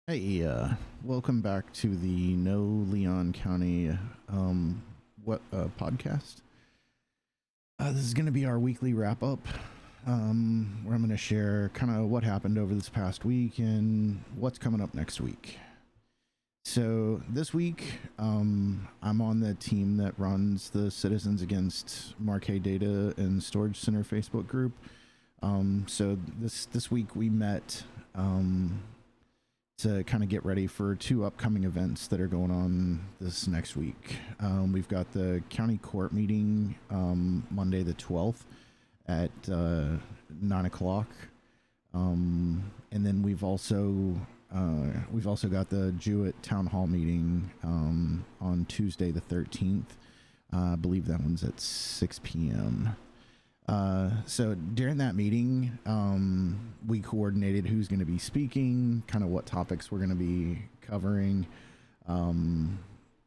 Hey, welcome back to the No Leon County podcast. This is going to be our weekly wrap up, where I'm going to share kind of what happened over this past week and what's coming up next week. So this week, I'm on the team that runs the Citizens Against Marquez Data and Storage Center Facebook group. So this week we met. To kind of get ready for two upcoming events that are going on this next week. We've got the county court meeting Monday the 12th at 9 o'clock. And then we've also got the Jewett town hall meeting on Tuesday the 13th. I believe that one's at 6 p.m. So during that meeting, we coordinated who's going to be speaking, kind of what topics we're going to be covering.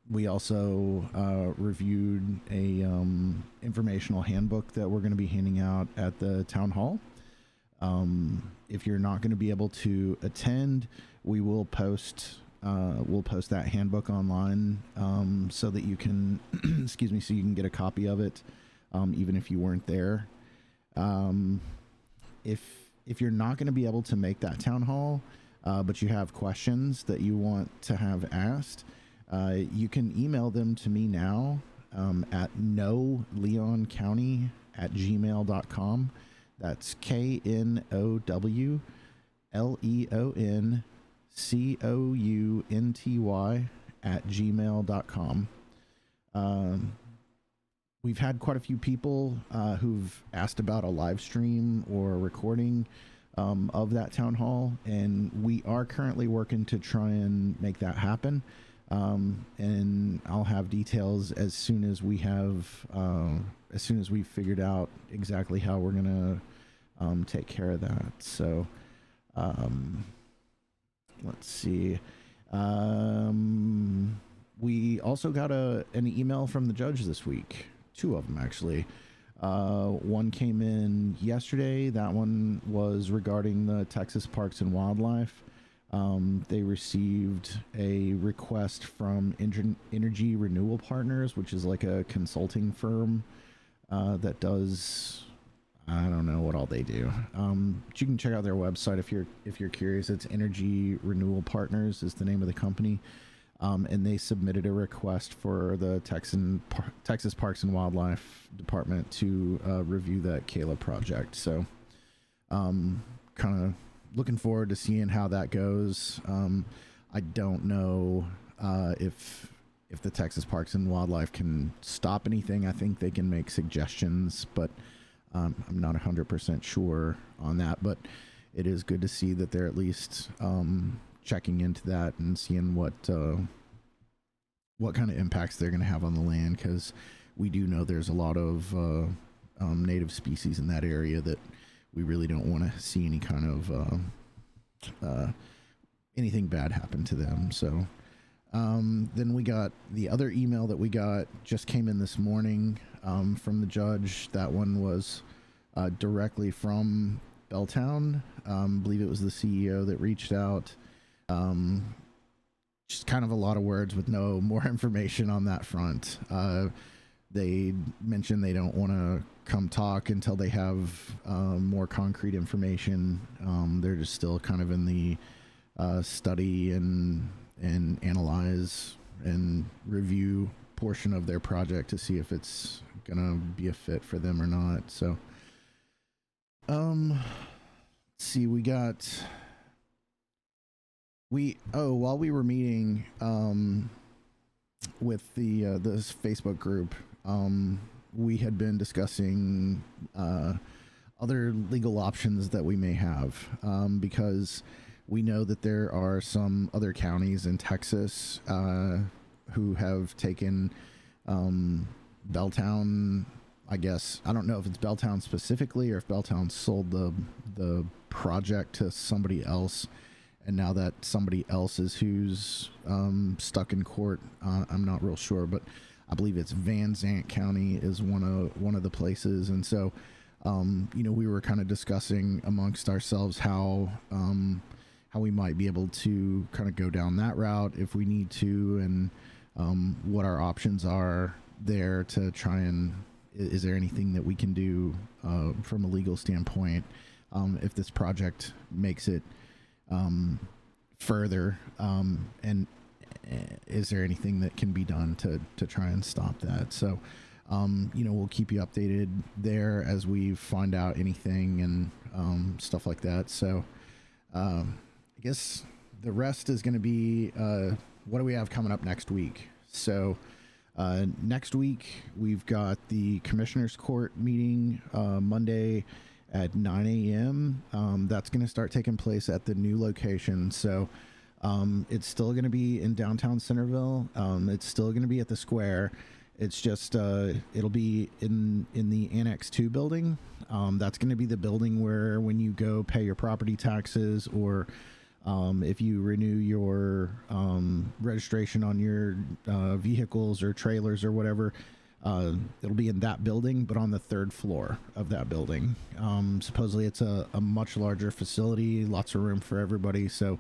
We also reviewed a informational handbook that we're going to be handing out at the town hall. If you're not going to be able to attend, we will post that handbook online so that you can excuse me, so you can get a copy of it. Even if you weren't there. If you're not going to be able to make that town hall, but you have questions that you want to have asked, you can email them to me now at knoleoncounty@gmail.com. That's KNOWLEONCOUNTY@gmail.com. We've had quite a few people who've asked about a live stream or a recording of that town hall, and we are currently working to try and make that happen. And I'll have details as soon as we've figured out exactly how we're gonna take care of that. So let's see. We also got an email from the judge this week. Two of them, actually. One came in yesterday. That one was regarding the Texas Parks and Wildlife. They received a request from Energy Renewal Partners, which is like a consulting firm that does, I don't know what all they do. But you can check out their website if you're curious. It's Energy Renewal Partners is the name of the company. And they submitted a request for the Texas Parks and Wildlife Department to review that Kayla project. So kind of looking forward to seeing how that goes. I don't know if the Texas Parks and Wildlife can stop anything. I think they can make suggestions, but I'm not 100% sure on that. But it is good to see that they're at least checking into that and seeing what kind of impacts they're going to have on the land, because we do know there's a lot of native species in that area that we really don't want to see any kind of anything bad happen to them. So then we got the other email that we got just came in this morning from the judge. That one was directly from Belltown. I believe it was the CEO that reached out. Just kind of a lot of words with no more information on that front. They mentioned they don't want to come talk until they have more concrete information. They're just still kind of in the study and analyze and review portion of their project to see if it's gonna be a fit for them or not. So let's see, while we were meeting with this Facebook group, we had been discussing other legal options that we may have, because we know that there are some other counties in Texas who have taken Belltown. I guess I don't know if it's Belltown specifically or if Belltown sold the project to somebody else. And now that somebody else is who's stuck in court, I'm not real sure, but I believe it's Van Zant County is one of the places. And so, we were kind of discussing amongst ourselves how how we might be able to kind of go down that route if we need to, and what our options are there to try and, is there anything that we can do from a legal standpoint if this project makes it further, and is there anything that can be done to try and stop that? So we'll keep you updated there as we find out anything and stuff like that. So I guess the rest is going to be what do we have coming up next week? So next week we've got the Commissioners Court meeting Monday at 9 a.m. That's going to start taking place at the new location. So it's still going to be in downtown Centerville. It's still going to be at the square. It's just it'll be in the Annex 2 building. That's going to be the building where when you go pay your property taxes, or if you renew your registration on your vehicles or trailers or whatever, it'll be in that building, but on the third floor of that building. Supposedly it's a much larger facility, lots of room for everybody, so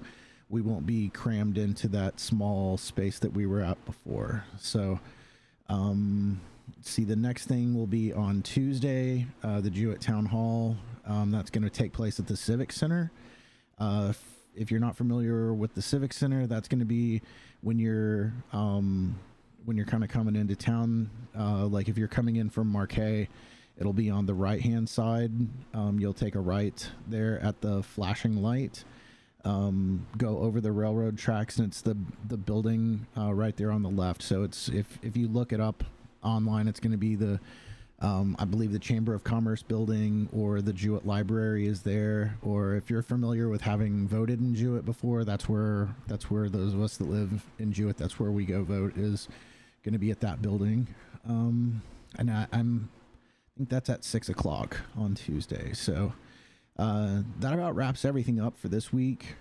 we won't be crammed into that small space that we were at before. So see, the next thing will be on Tuesday, the Jewett Town Hall. That's going to take place at the Civic Center. If you're not familiar with the Civic Center, that's going to be when you're kind of coming into town. Like if you're coming in from Marquez, it'll be on the right-hand side. You'll take a right there at the flashing light. Go over the railroad tracks, and it's the building right there on the left. So it's if you look it up online, it's going to be the I believe the Chamber of Commerce building, or the Jewett Library is there. Or if you're familiar with having voted in Jewett before, that's where those of us that live in Jewett, that's where we go vote, is going to be at that building. And I think that's at 6:00 on Tuesday. So that about wraps everything up for this week.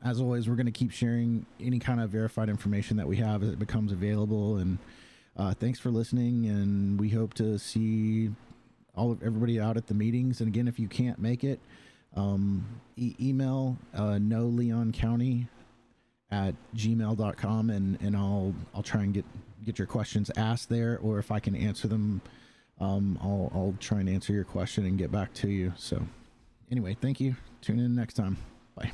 As always, we're going to keep sharing any kind of verified information that we have as it becomes available. And thanks for listening, and we hope to see everybody out at the meetings. And again, if you can't make it, email noleoncounty@gmail.com, and I'll try and get your questions asked there, or if I can answer them, I'll try and answer your question and get back to you. So anyway, thank you. Tune in next time. Bye.